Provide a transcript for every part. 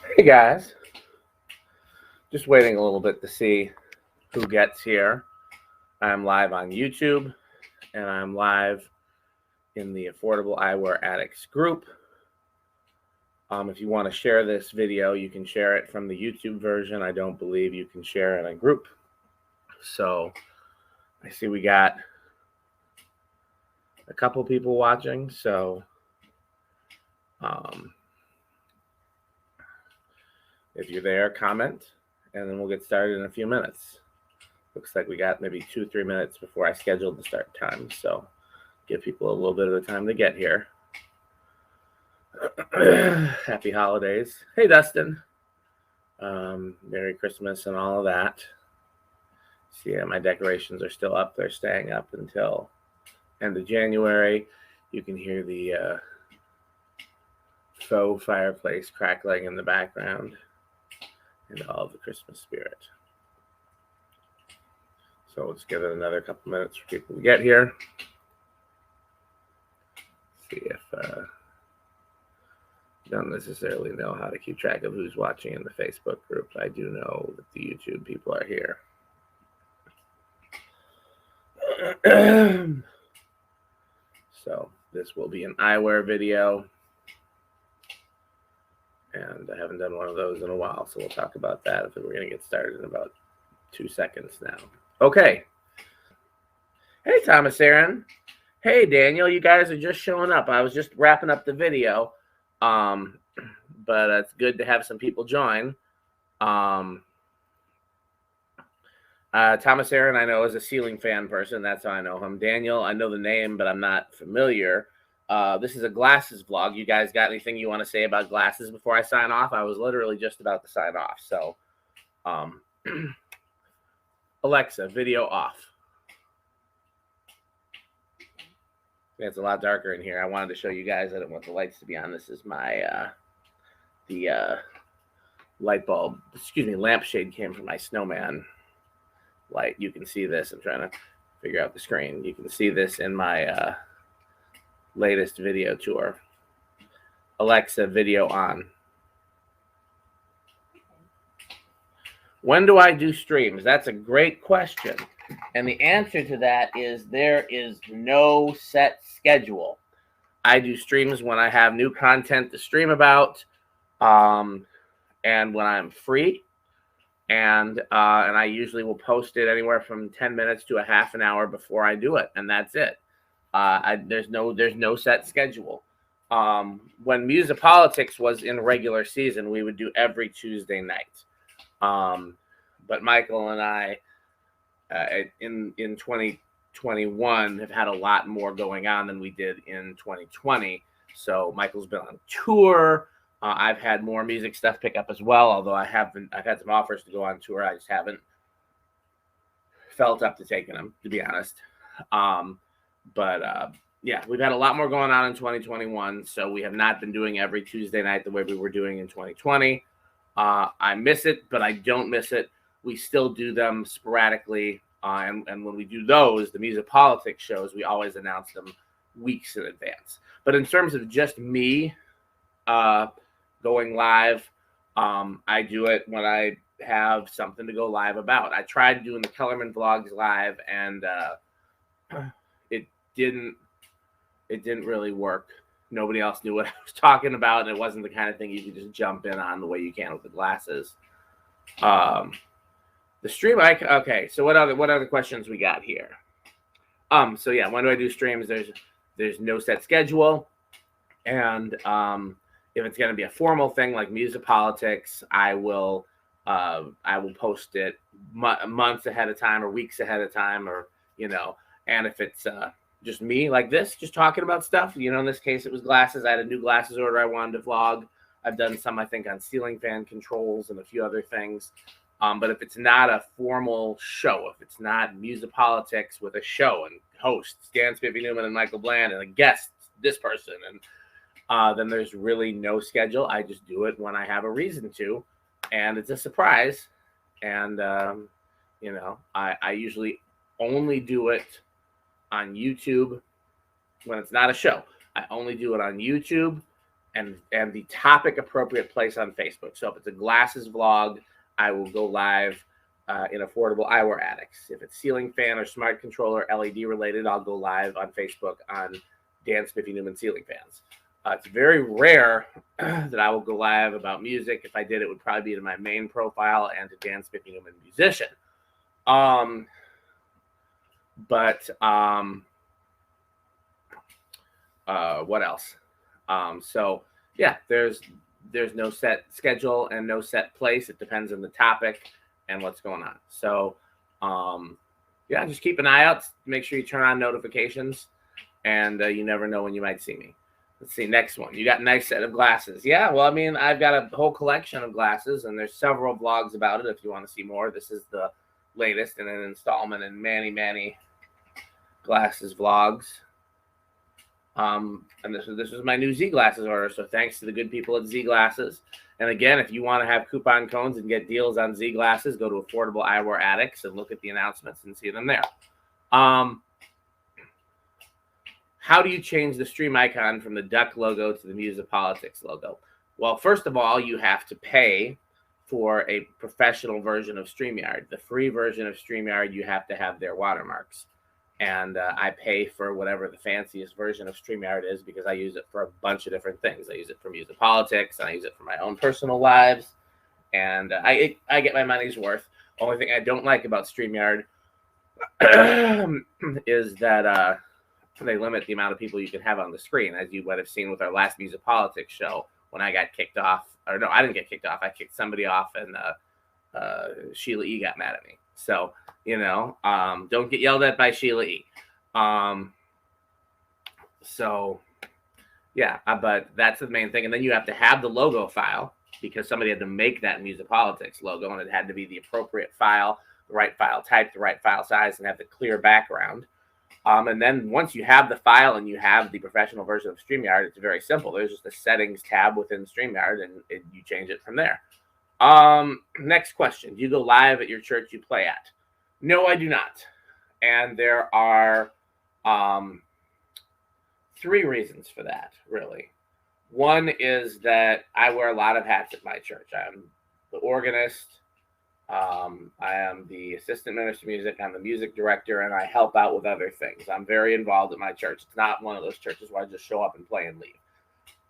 Hey guys, just waiting a little bit to see who gets here. I'm live on YouTube and I'm live in the Affordable Eyewear Addicts group. If you want to share this video, you can share it from the YouTube version. I don't believe you can share in a group. So I see we got a couple people watching. So if you're there, comment, and then we'll get started in a few minutes. Looks like we got maybe 2-3 minutes before I scheduled the start time. So give people a little bit of the time to get here. Happy holidays. Hey, Dustin. Merry Christmas and all of that. See, my decorations are still up. They're staying up until end of January. You can hear the faux fireplace crackling in the background and all of the Christmas spirit. So let's give it another couple minutes for people to get here. See if don't necessarily know how to keep track of who's watching in the Facebook group. I do know that the YouTube people are here. So this will be an eyewear video. And I haven't done one of those in a while, so we'll talk about that. I think we're going to get started in about 2 seconds now. Okay. Hey, Thomas Aaron. Hey, Daniel. You guys are just showing up. I was just wrapping up the video. But it's good to have some people join. Thomas Aaron, I know, is a ceiling fan person. That's how I know him. Daniel, I know the name, but I'm not familiar. This is a glasses vlog. You guys got anything you want to say about glasses before I sign off? I was literally just about to sign off. So, Alexa, video off. It's a lot darker in here. I wanted to show you guys. I didn't want the lights to be on. This is my the light bulb. Excuse me, lampshade came from my snowman light. You can see this. I'm trying to figure out the screen. You can see this in my latest video tour. Alexa, video on. When do I do streams? That's a great question. And the answer to that is there is no set schedule. I do streams when I have new content to stream about, and when I'm free. And I usually will post it anywhere from 10 minutes to a half an hour before I do it, and that's it. There's no set schedule. When Musipolitics was in regular season, we would do every Tuesday night. But Michael and I, in 2021, have had a lot more going on than we did in 2020. So Michael's been on tour. I've had more music stuff pick up as well, although I've had some offers to go on tour. I just haven't felt up to taking them, to be honest. Yeah, we've had a lot more going on in 2021, so we have not been doing every Tuesday night the way we were doing in 2020. I miss it, but I don't miss it. We still do them sporadically, and when we do those, the Musipolitics shows, we always announce them weeks in advance. But in terms of just me going live, I do it when I have something to go live about. I tried doing the Kellerman vlogs live, and it didn't really work. Nobody else knew what I was talking about, and it wasn't the kind of thing you could just jump in on the way you can with the glasses. The stream, okay. So what other questions we got here? So yeah, when do I do streams? There's no set schedule, and if it's going to be a formal thing like Musipolitics, I will post it months ahead of time or weeks ahead of time, or and if it's just me like this, just talking about stuff, in this case, it was glasses. I had a new glasses order I wanted to vlog. I've done some, I think, on ceiling fan controls and a few other things. But if it's not a formal show, if it's not Musipolitics with a show and hosts, Dan Spiffy Newman and Michael Bland, and a guest, this person, and then there's really no schedule. I just do it when I have a reason to, and it's a surprise. And, I usually only do it on YouTube when it's not a show. I only do it on YouTube and the topic appropriate place on Facebook. So if it's a glasses vlog, I will go live in affordable eyewear addicts. If it's ceiling fan or smart controller LED related, I'll go live on Facebook on Dan Spiffy Newman ceiling fans. It's very rare that I will go live about music. If I did, it would probably be to my main profile and to Dan Spiffy Newman musician. What else? So yeah, there's no set schedule and no set place. It depends on the topic and what's going on. So yeah, just keep an eye out. Make sure you turn on notifications, and you never know when you might see me. Let's see, next one. You got a nice set of glasses. Yeah, well, I mean, I've got a whole collection of glasses, and there's several vlogs about it if you want to see more. This is the latest in an installment in many glasses vlogs. And this was my new Z glasses order, so thanks to the good people at Z Glasses. And again, if you want to have coupon codes and get deals on Z Glasses, go to Affordable Eyewear Addicts and look at the announcements and see them there. How do you change the stream icon from the duck logo to the Music Politics logo? Well, first of all, you have to pay for a professional version of StreamYard. The free version of StreamYard, you have to have their watermarks. And I pay for whatever the fanciest version of StreamYard is because I use it for a bunch of different things. I use it for Music Politics, and I use it for my own personal lives. And I get my money's worth. Only thing I don't like about StreamYard is that they limit the amount of people you can have on the screen, as you might have seen with our last Music Politics show when I got kicked off. Or no, I didn't get kicked off. I kicked somebody off, and Sheila E. got mad at me. So, you know, don't get yelled at by Sheila E. So, yeah, but that's the main thing. And then you have to have the logo file because somebody had to make that Music Politics logo, and it had to be the appropriate file, the right file type, the right file size, and have the clear background. And then once you have the file and you have the professional version of StreamYard, it's very simple. There's just a settings tab within StreamYard, and you change it from there. Next question. Do you go live at your church you play at? No, I do not. And there are 3 reasons for that, really. One is that I wear a lot of hats at my church. I'm the organist. I am the assistant minister of music. I'm the music director, and I help out with other things. I'm very involved at my church. It's not one of those churches where I just show up and play and leave.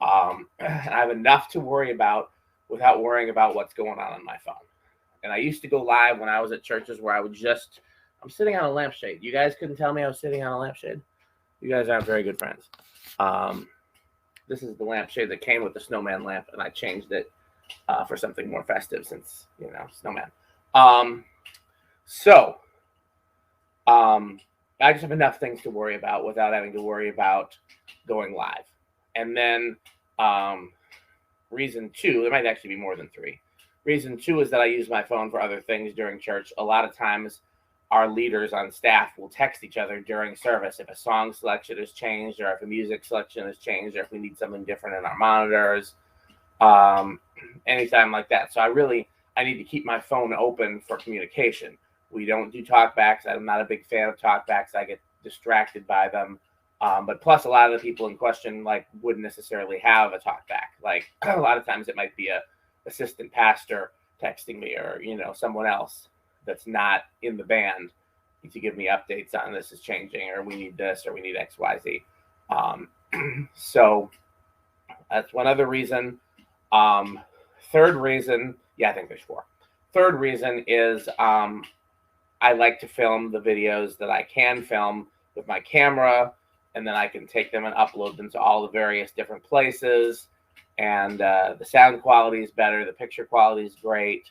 I have enough to worry about without worrying about what's going on my phone. And I used to go live when I was at churches where I would I'm sitting on a lampshade. You guys couldn't tell me I was sitting on a lampshade? You guys aren't very good friends. This is the lampshade that came with the snowman lamp, and I changed it for something more festive since, you know, snowman. I just have enough things to worry about without having to worry about going live. And then reason 2, there might actually be more than 3. Reason 2 is that I use my phone for other things during church. A lot of times our leaders on staff will text each other during service if a song selection has changed, or if a music selection has changed, or if we need something different in our monitors, anytime like that. So I need to keep my phone open for communication. We don't do talkbacks. I'm not a big fan of talkbacks. I get distracted by them. But plus, a lot of the people in question wouldn't necessarily have a talkback. Like a lot of times, it might be a assistant pastor texting me, or someone else that's not in the band to give me updates on this is changing, or we need this, or we need X, Y, Z. So that's one other reason. Third reason, I think there's 4. Third reason is I like to film the videos that I can film with my camera, and then I can take them and upload them to all the various different places. And the sound quality is better. The picture quality is great.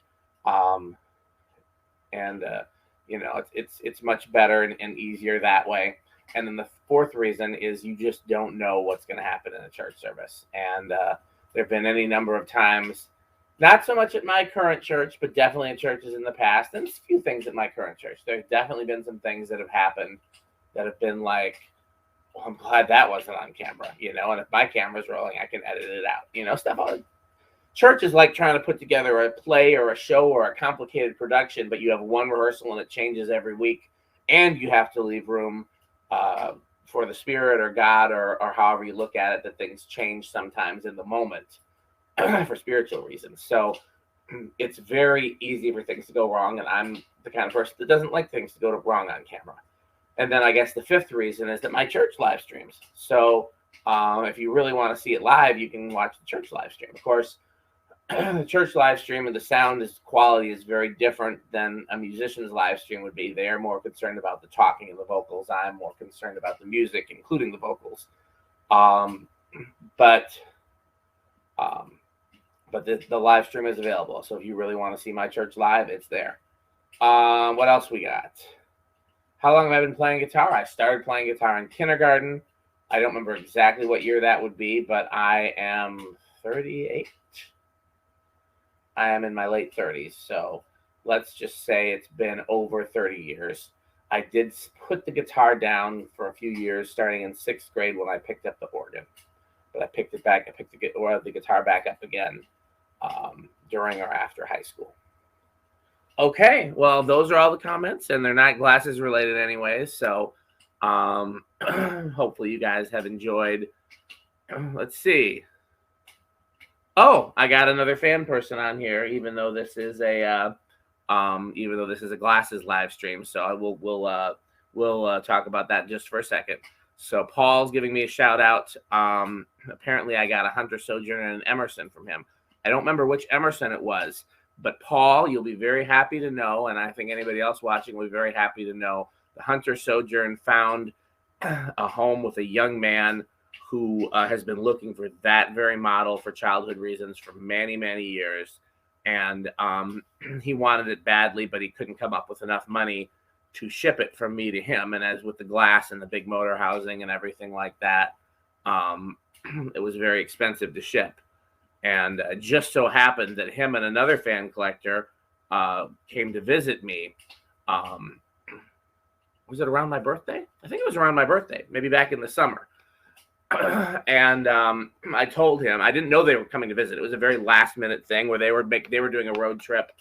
It's much better and easier that way. And then the 4th reason is you just don't know what's going to happen in a church service. And there have been any number of times, not so much at my current church, but definitely in churches in the past, and a few things at my current church. There's definitely been some things that have happened that have been like, well, I'm glad that wasn't on camera, and if my camera's rolling, I can edit it out, stuff. Church is like trying to put together a play or a show or a complicated production, but you have one rehearsal and it changes every week, and you have to leave room for the spirit or God or however you look at it, that things change sometimes in the moment for spiritual reasons. So it's very easy for things to go wrong, and I'm the kind of person that doesn't like things to go wrong on camera. And then I guess the fifth reason is that my church live streams. So if you really want to see it live, you can watch the church live stream. Of course, the church live stream and the sound quality is very different than a musician's live stream would be. They're more concerned about the talking and the vocals. I'm more concerned about the music, including the vocals. But the live stream is available. So if you really want to see my church live, it's there. What else we got? How long have I been playing guitar? I started playing guitar in kindergarten. I don't remember exactly what year that would be, but I am 38. I am in my late 30s, so let's just say it's been over 30 years. I did put the guitar down for a few years, starting in 6th grade when I picked up the organ. But I picked the guitar back up again during or after high school. Okay, well, those are all the comments, and they're not glasses related anyways, so hopefully you guys have enjoyed. Let's see. Oh, I got another fan person on here, even though this is a glasses live stream. So we'll talk about that just for a second. So Paul's giving me a shout out. Apparently I got a Hunter, Sojourner, and an Emerson from him. I don't remember which Emerson it was, but Paul, you'll be very happy to know, and I think anybody else watching will be very happy to know, the Hunter Sojourner found a home with a young man who has been looking for that very model for childhood reasons for many, many years. And he wanted it badly, but he couldn't come up with enough money to ship it from me to him. And as with the glass and the big motor housing and everything like that, it was very expensive to ship. And just so happened that him and another fan collector came to visit me. Was it around my birthday? I think it was around my birthday, maybe back in the summer. And I told him, I didn't know they were coming to visit. It was a very last minute thing where they were doing a road trip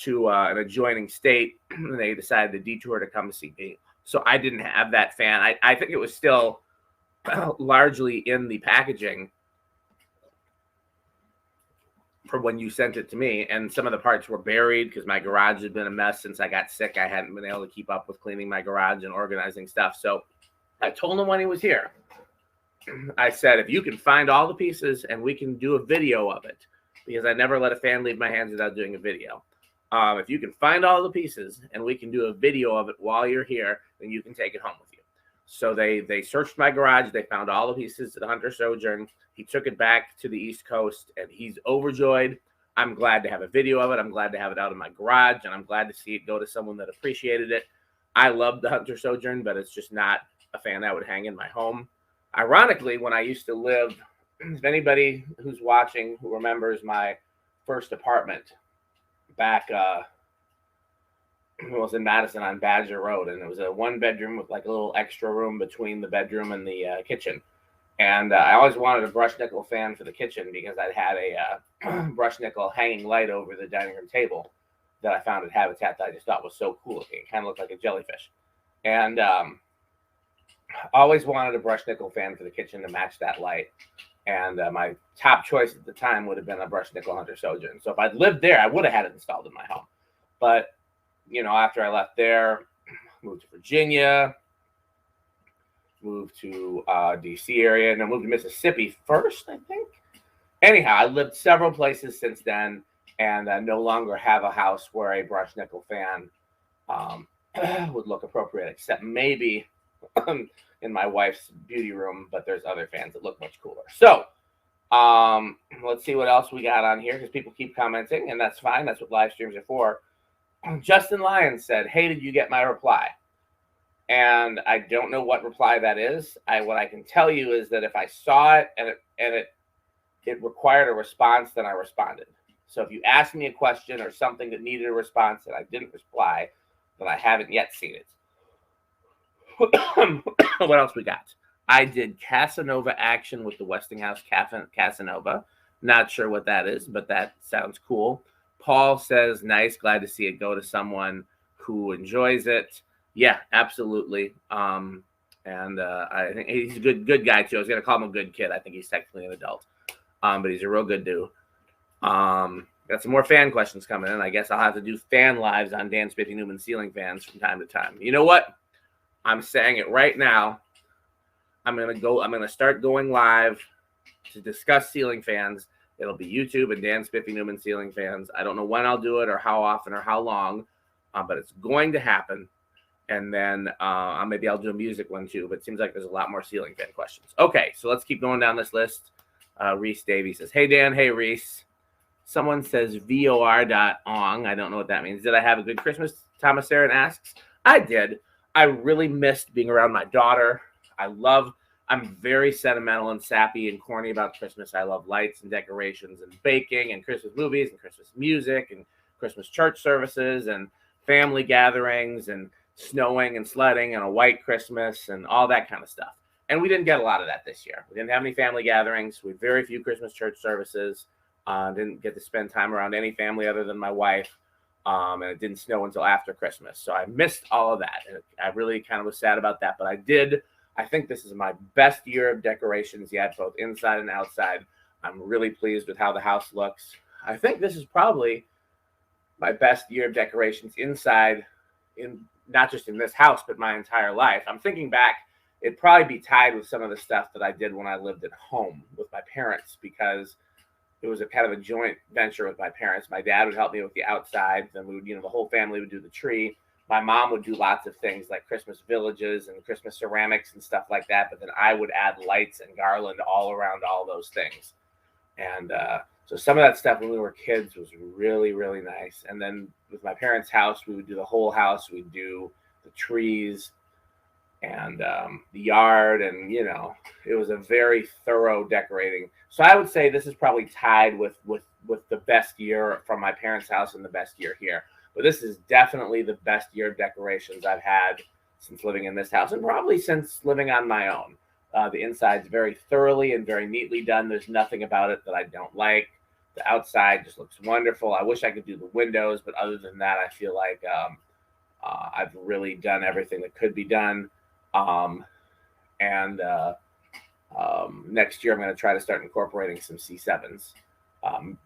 to an adjoining state, and they decided to detour to come see me. So I didn't have that fan. I think it was still largely in the packaging for when you sent it to me, and some of the parts were buried because my garage had been a mess since I got sick. I hadn't been able to keep up with cleaning my garage and organizing stuff. So I told him when he was here, I said, if you can find all the pieces and we can do a video of it, because I never let a fan leave my hands without doing a video. If you can find all the pieces and we can do a video of it while you're here, then you can take it home with you. So they searched my garage. They found all the pieces at Hunter Sojourner. He took it back to the East Coast, and he's overjoyed. I'm glad to have a video of it. I'm glad to have it out in my garage, and I'm glad to see it go to someone that appreciated it. I love the Hunter Sojourner, but it's just not a fan I would hang in my home. Ironically, when I used to live, if anybody who's watching who remembers my first apartment back, it was in Madison on Badger Road, and it was a 1-bedroom with like a little extra room between the bedroom and the kitchen. And I always wanted a brushed nickel fan for the kitchen because I'd had a brushed nickel hanging light over the dining room table that I found at Habitat that I just thought was so cool looking. It kind of looked like a jellyfish. And always wanted a brushed nickel fan for the kitchen to match that light. And my top choice at the time would have been a brushed nickel Hunter Sojourner. So if I'd lived there, I would have had it installed in my home. But, you know, after I left there, moved to Virginia, moved to D.C. area, and then moved to Mississippi first, I think. Anyhow, I lived several places since then, and I no longer have a house where a brushed nickel fan would look appropriate, except maybe in my wife's beauty room, but there's other fans that look much cooler. So let's see what else we got on here, because people keep commenting, and that's fine. That's what live streams are for. Justin Lyons said, "Hey, did you get my reply?" And I don't know what reply that is. What I can tell you is that if I saw it and it required a response, then I responded. So if you asked me a question or something that needed a response and I didn't reply, then I haven't yet seen it. What else we got? I did Casanova action with the Westinghouse Casanova. Not sure what that is, but that sounds cool. Paul says, nice, glad to see it go to someone who enjoys it. Yeah, absolutely. And I think he's a good guy too. I was gonna call him a good kid. I think he's technically an adult, but he's a real good dude. Got some more fan questions coming in. I guess I'll have to do fan lives on Dan Spiffy Newman ceiling fans from time to time. You know what? I'm saying it right now. I'm gonna start going live to discuss ceiling fans. It'll be YouTube and Dan Spiffy Newman ceiling fans. I don't know when I'll do it or how often or how long, but it's going to happen. And then maybe I'll do a music one too. But it seems like there's a lot more ceiling fan questions. Okay, so let's keep going down this list. Reese Davey says, "Hey Dan, hey Reese." Someone says vor.ong. I don't know what that means. Did I have a good Christmas? Thomas Aaron asks. I did. I really missed being around my daughter. I'm very sentimental and sappy and corny about Christmas. I love lights and decorations and baking and Christmas movies and Christmas music and Christmas church services and family gatherings and snowing and sledding and a white Christmas and all that kind of stuff. And we didn't get a lot of that this year. We didn't have any family gatherings. We had very few Christmas church services. Didn't get to spend time around any family other than my wife. And it didn't snow until after Christmas. So I missed all of that. And I really kind of was sad about that. But I think this is my best year of decorations yet, both inside and outside. I'm really pleased with how the house looks. I think this is probably my best year of decorations inside, not just in this house, but my entire life. I'm thinking back, it'd probably be tied with some of the stuff that I did when I lived at home with my parents, because it was a kind of a joint venture with my parents. My dad would help me with the outside. Then we would, the whole family would do the tree. My mom would do lots of things like Christmas villages and Christmas ceramics and stuff like that. But then I would add lights and garland all around all those things. And so some of that stuff when we were kids was really, really nice. And then with my parents' house, we would do the whole house. We'd do the trees and the yard. And, it was a very thorough decorating. So I would say this is probably tied with the best year from my parents' house and the best year here. But this is definitely the best year of decorations I've had since living in this house and probably since living on my own. The inside's very thoroughly and very neatly done. There's nothing about it that I don't like. The outside just looks wonderful. I wish I could do the windows, but other than that, I feel like I've really done everything that could be done. Next year, I'm going to try to start incorporating some C7s,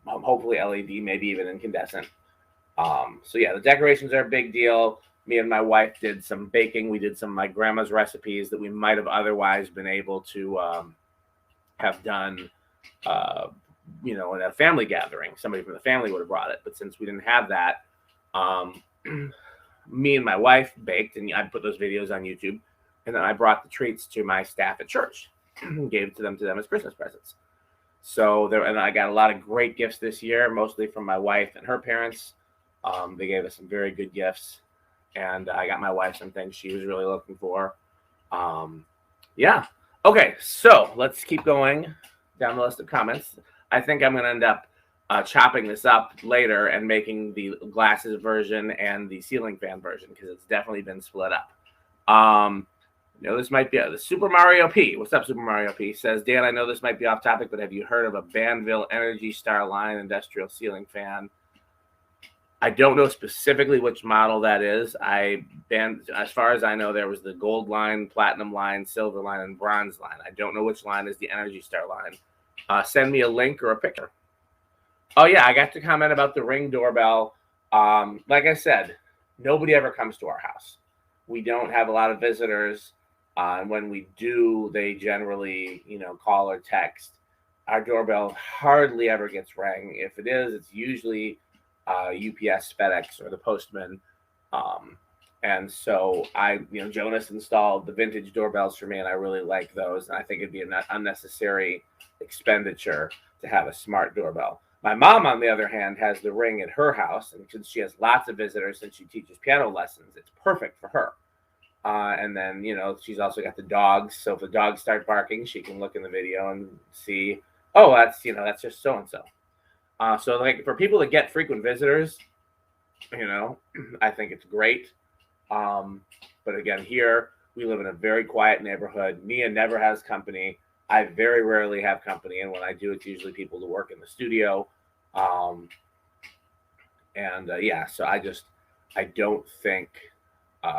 hopefully LED, maybe even incandescent. So yeah, the decorations are a big deal. Me and my wife did some baking. We did some of my grandma's recipes that we might have otherwise been able to have done, in a family gathering. Somebody from the family would have brought it. But since we didn't have that, me and my wife baked, and I put those videos on YouTube. And then I brought the treats to my staff at church, gave it to them as Christmas presents. So and I got a lot of great gifts this year, mostly from my wife and her parents. They gave us some very good gifts, and I got my wife some things she was really looking for. Yeah. Okay, so let's keep going down the list of comments. I think I'm going to end up chopping this up later and making the glasses version and the ceiling fan version because it's definitely been split up. This might be the Super Mario P. What's up, Super Mario P? Says, Dan, I know this might be off topic, but have you heard of a Banville Energy Star line industrial ceiling fan? I don't know specifically which model that is. As far as I know, there was the gold line, platinum line, silver line, and bronze line. I don't know which line is the Energy Star line. Send me a link or a picture. Oh, yeah, I got to comment about the Ring doorbell. Like I said, nobody ever comes to our house. We don't have a lot of visitors. And when we do, they generally, call or text. Our doorbell hardly ever gets rang. If it is, it's usually UPS, FedEx, or the postman. And so Jonas installed the vintage doorbells for me, and I really like those. And I think it'd be an unnecessary expenditure to have a smart doorbell. My mom, on the other hand, has the Ring at her house, and since she has lots of visitors, since she teaches piano lessons, it's perfect for her. And then, she's also got the dogs. So if the dogs start barking, she can look in the video and see, oh, that's just so-and-so. So like for people that get frequent visitors, I think it's great. But again, here we live in a very quiet neighborhood. Mia never has company. I very rarely have company. And when I do, it's usually people who work in the studio. So I don't think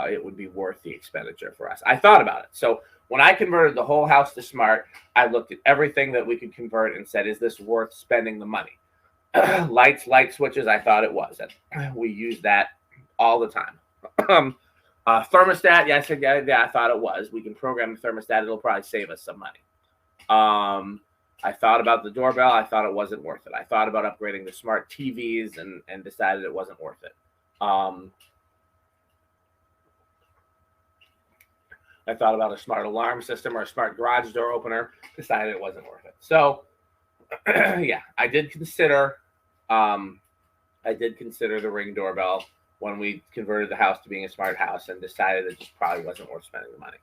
it would be worth the expenditure for us. I thought about it. So when I converted the whole house to smart, I looked at everything that we could convert and said, is this worth spending the money? Lights, light switches, I thought it was. We use that all the time. Thermostat, yeah, I said, yeah, I thought it was. We can program the thermostat. It'll probably save us some money. I thought about the doorbell. I thought it wasn't worth it. I thought about upgrading the smart TVs and decided it wasn't worth it. I thought about a smart alarm system or a smart garage door opener, decided it wasn't worth it. So, yeah, I did consider the Ring doorbell when we converted the house to being a smart house and decided it just probably wasn't worth spending the money.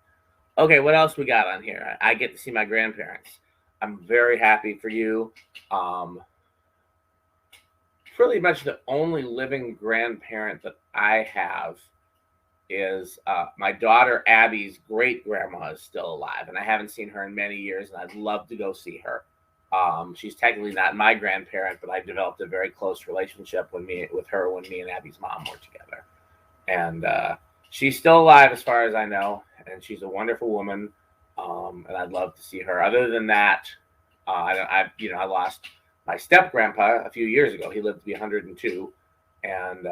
Okay, what else we got on here? I get to see my grandparents. I'm very happy for you. Pretty much the only living grandparent that I have is my daughter Abby's great grandma is still alive, and I haven't seen her in many years, and I'd love to go see her. She's technically not my grandparent, but I developed a very close relationship with her when me and Abby's mom were together. And she's still alive as far as I know, and she's a wonderful woman. And I'd love to see her. Other than that, I lost my step grandpa a few years ago. He lived to be 102, and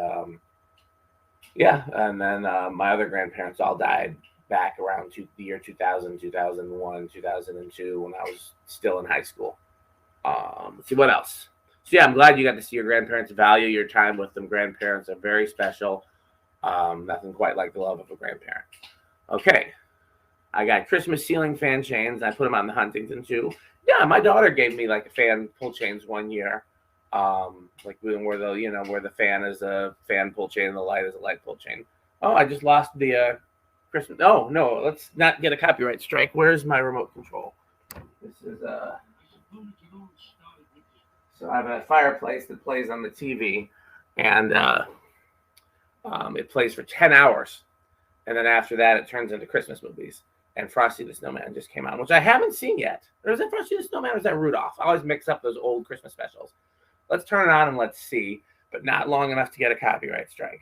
and then my other grandparents all died back around the year 2000, 2001, 2002 when I was still in high school. Let's see what else. So yeah, I'm glad you got to see your grandparents. Value your time with them. Grandparents are very special. Nothing quite like the love of a grandparent. Okay. I got Christmas ceiling fan chains. I put them on the Huntington too. Yeah, my daughter gave me like a fan pull chains one year. Like where the fan is a fan pull chain and the light is a light pull chain. Oh, I just lost the Christmas. Oh no, let's not get a copyright strike. Where's my remote control? This is so I have a fireplace that plays on the TV, and it plays for 10 hours, and then after that it turns into Christmas movies. And Frosty the Snowman just came out, which I haven't seen yet. Or is that Frosty the Snowman or is that Rudolph? I always mix up those old Christmas specials. Let's turn it on and let's see, but not long enough to get a copyright strike.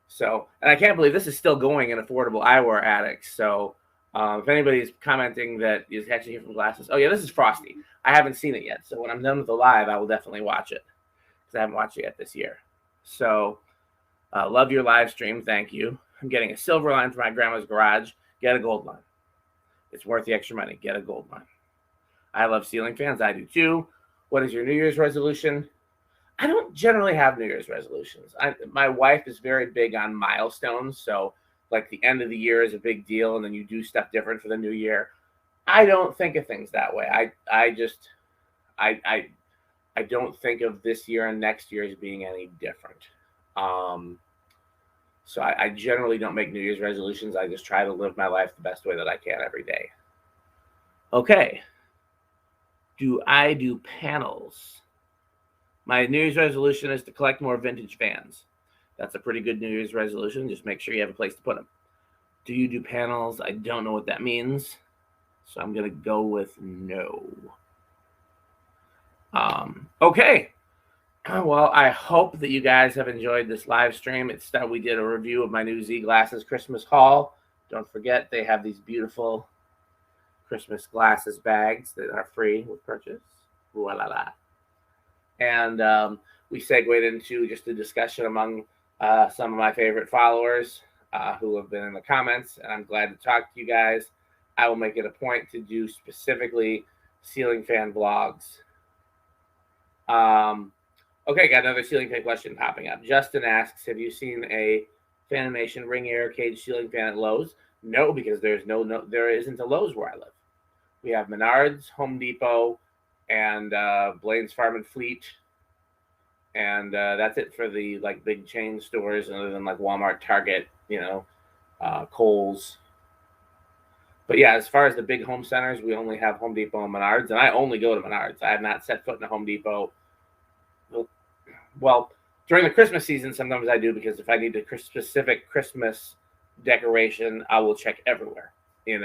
So, and I can't believe this is still going in Affordable Eyewear Addicts. So if anybody's commenting that is actually here from glasses, oh yeah, this is Frosty. I haven't seen it yet. So when I'm done with the live, I will definitely watch it because I haven't watched it yet this year. So love your live stream. Thank you. I'm getting a silver line for my grandma's garage. Get a gold line. It's worth the extra money. Get a gold line. I love ceiling fans. I do too. What is your New Year's resolution? I don't generally have New Year's resolutions. My wife is very big on milestones. So like the end of the year is a big deal, and then you do stuff different for the new year. I don't think of things that way. I don't think of this year and next year as being any different. So I generally don't make New Year's resolutions. I just try to live my life the best way that I can every day. Okay. Do I do panels? My New Year's resolution is to collect more vintage fans. That's a pretty good New Year's resolution. Just make sure you have a place to put them. Do you do panels? I don't know what that means. So I'm going to go with no. Okay. Well, I hope that you guys have enjoyed this live stream. We did a review of my new Z Glasses Christmas haul. Don't forget, they have these beautiful Christmas glasses bags that are free with purchase. Voila. And we segued into just a discussion among some of my favorite followers who have been in the comments, and I'm glad to talk to you guys. I will make it a point to do specifically ceiling fan vlogs. Okay, got another ceiling fan question popping up. Justin asks, have you seen a Fanimation ring air cage ceiling fan at Lowe's? No, because there isn't a Lowe's where I live. We have Menards, Home Depot, and Blaine's Farm and Fleet. And that's it for the big chain stores, other than like Walmart, Target, Kohl's. But yeah, as far as the big home centers, we only have Home Depot and Menards, and I only go to Menards. I have not set foot in a Home Depot. Well, during the Christmas season, sometimes I do, because if I need a specific Christmas decoration, I will check everywhere, and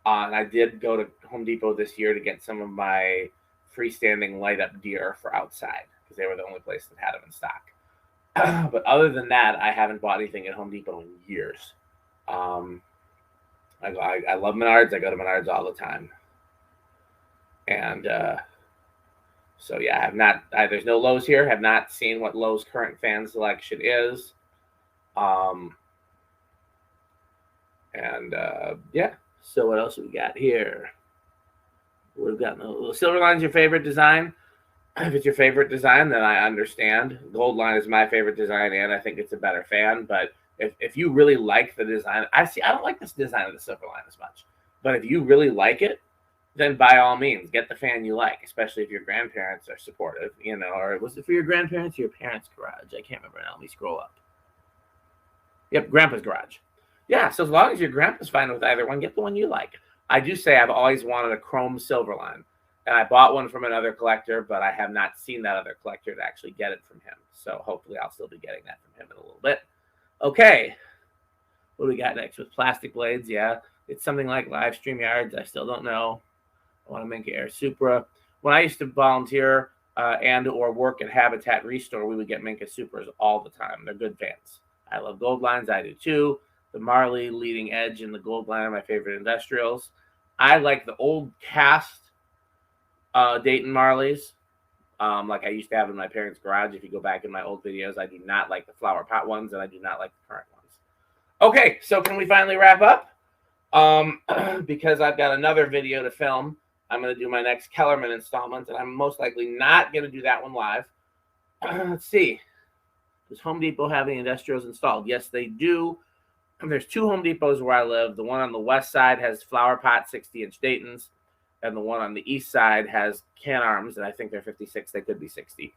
I did go to Home Depot this year to get some of my freestanding light up deer for outside, because they were the only place that had them in stock. But other than that, I haven't bought anything at Home Depot in years. I love Menards. I go to Menards all the time. And so, yeah, I have not, there's no Lowe's here. Have not seen what Lowe's current fan selection is. Yeah, so what else we got here? We've got Silverline's your favorite design. If it's your favorite design, then I understand. Goldline is my favorite design, and I think it's a better fan. But if you really like the design, I don't like this design of the Silverline as much. But if you really like it, then by all means, get the fan you like, especially if your grandparents are supportive, or was it for your grandparents or your parents' garage? I can't remember now. Let me scroll up. Yep, grandpa's garage. Yeah, so as long as your grandpa's fine with either one, get the one you like. I do say I've always wanted a chrome Silverline, and I bought one from another collector, but I have not seen that other collector to actually get it from him. So hopefully I'll still be getting that from him in a little bit. Okay, what do we got next with plastic blades? Yeah, it's something like live StreamYards. I still don't know. I want to make Aire Supra. When I used to volunteer and or work at Habitat Restore, we would get Minka Supras all the time. They're good fans. I love gold lines. I do too. The Marley Leading Edge and the gold line are my favorite industrials. I like the old cast Dayton Marleys, like I used to have in my parents' garage. If you go back in my old videos, I do not like the flower pot ones, and I do not like the current ones. Okay, so can we finally wrap up? Because I've got another video to film. I'm going to do my next Kellerman installment, and I'm most likely not going to do that one live. Let's see. Does Home Depot have any industrials installed? Yes, they do. There's 2 Home Depots where I live. The one on the west side has flower pot 60-inch Daytons, and the one on the east side has can arms, and I think they're 56. They could be 60.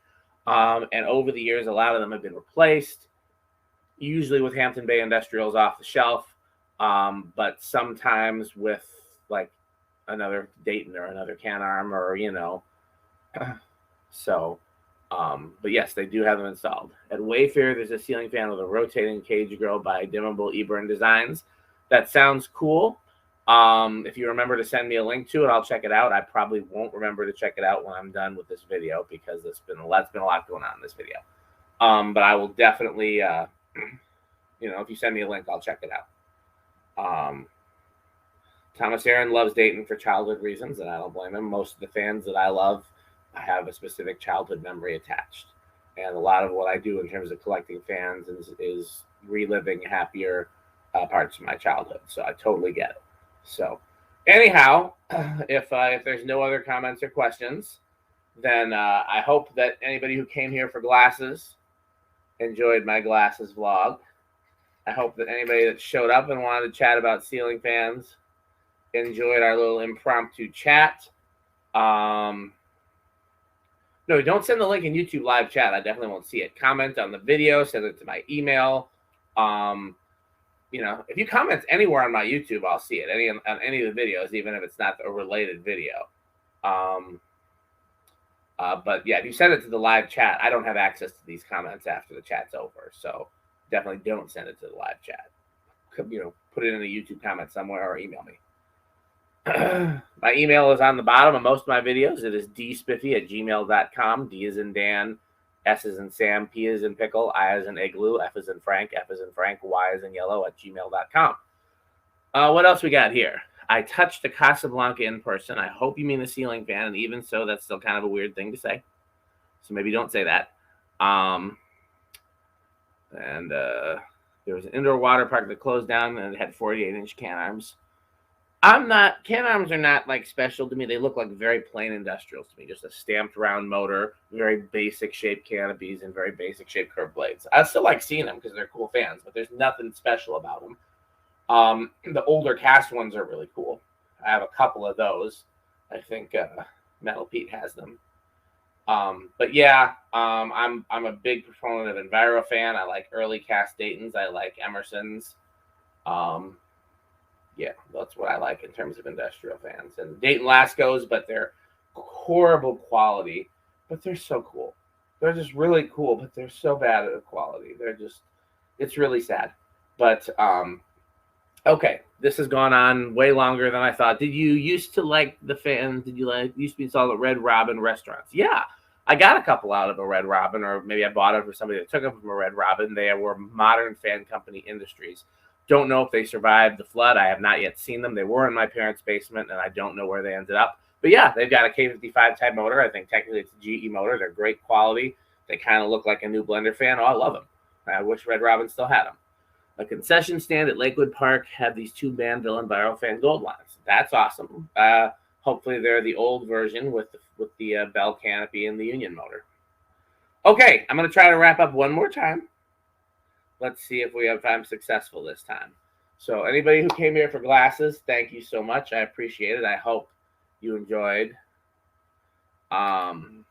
And over the years, a lot of them have been replaced, usually with Hampton Bay Industrials off the shelf, but sometimes with like another Dayton or another can arm, or so. But yes, they do have them installed. At Wayfair, there's a ceiling fan with a rotating cage grill by Dimmable Eburn Designs. That sounds cool. If you remember to send me a link to it, I'll check it out. I probably won't remember to check it out when I'm done with this video because there's been a lot going on in this video. But I will definitely, if you send me a link, I'll check it out. Thomas Aaron loves Dayton for childhood reasons, and I don't blame him. Most of the fans that I love, I have a specific childhood memory attached. And a lot of what I do in terms of collecting fans is reliving happier parts of my childhood. So I totally get it. So anyhow, if there's no other comments or questions, then I hope that anybody who came here for glasses enjoyed my glasses vlog. I hope that anybody that showed up and wanted to chat about ceiling fans enjoyed our little impromptu chat. No, don't send the link in YouTube live chat. I definitely won't see it. Comment on the video. Send it to my email. If you comment anywhere on my YouTube, I'll see it. On any of the videos, even if it's not a related video. But yeah, if you send it to the live chat, I don't have access to these comments after the chat's over. So definitely don't send it to the live chat. Put it in the YouTube comment somewhere or email me. My email is on the bottom of most of my videos. It is dspiffy@gmail.com. D is in Dan, S is in Sam, P is in Pickle, I is in Igloo, F is in Frank, F is in Frank, Y is in Yellow @gmail.com. What else we got here? I touched the Casablanca in person. I hope you mean the ceiling fan, and even so, that's still kind of a weird thing to say. So maybe don't say that. There was an indoor water park that closed down and it had 48-inch can arms. Can arms are not like special to me. They look like very plain industrials to me. Just a stamped round motor, very basic shaped canopies, and very basic shaped curved blades. I still like seeing them because they're cool fans, but there's nothing special about them. The older cast ones are really cool. I have a couple of those. I think Metal Pete has them. But yeah, I'm a big proponent of EnviroFan. I like early cast Daytons. I like Emerson's. Yeah, that's what I like in terms of industrial fans. And Dayton Lascos, but they're horrible quality, but they're so cool. They're just really cool, but they're so bad at the quality. It's really sad. But, okay, this has gone on way longer than I thought. Did you used to like the fan? Used to be installed at Red Robin restaurants? Yeah, I got a couple out of a Red Robin, or maybe I bought them for somebody that took them from a Red Robin. They were Modern Fan Company Industries. Don't know if they survived the flood. I have not yet seen them. They were in my parents' basement, and I don't know where they ended up. But yeah, they've got a K55 type motor. I think technically it's a GE motor. They're great quality. They kind of look like a new blender fan. Oh, I love them. I wish Red Robin still had them. A concession stand at Lakewood Park had these two Banville and Virofan gold lines. That's awesome. Hopefully they're the old version with the bell canopy and the Union motor. Okay, I'm going to try to wrap up one more time. Let's see if I'm successful this time. So anybody who came here for glasses, thank you so much. I appreciate it. I hope you enjoyed. And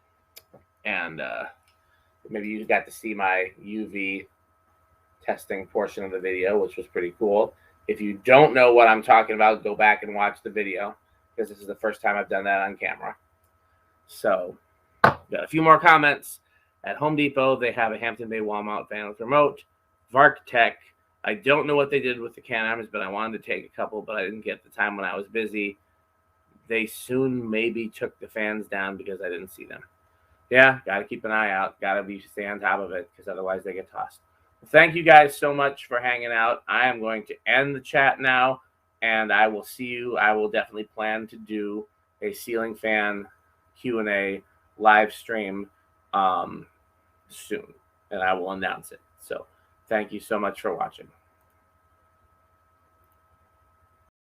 maybe you got to see my UV testing portion of the video, which was pretty cool. If you don't know what I'm talking about, go back and watch the video, because this is the first time I've done that on camera. So, got a few more comments. At Home Depot, they have a Hampton Bay wall mount fan with remote. VarkTech, I don't know what they did with the Can-Arms, but I wanted to take a couple, but I didn't get the time when I was busy. They soon maybe took the fans down because I didn't see them. Yeah, got to keep an eye out. Got to stay on top of it, because otherwise they get tossed. Well, thank you guys so much for hanging out. I am going to end the chat now, and I will see you. I will definitely plan to do a ceiling fan Q&A live stream soon, and I will announce it. So thank you so much for watching.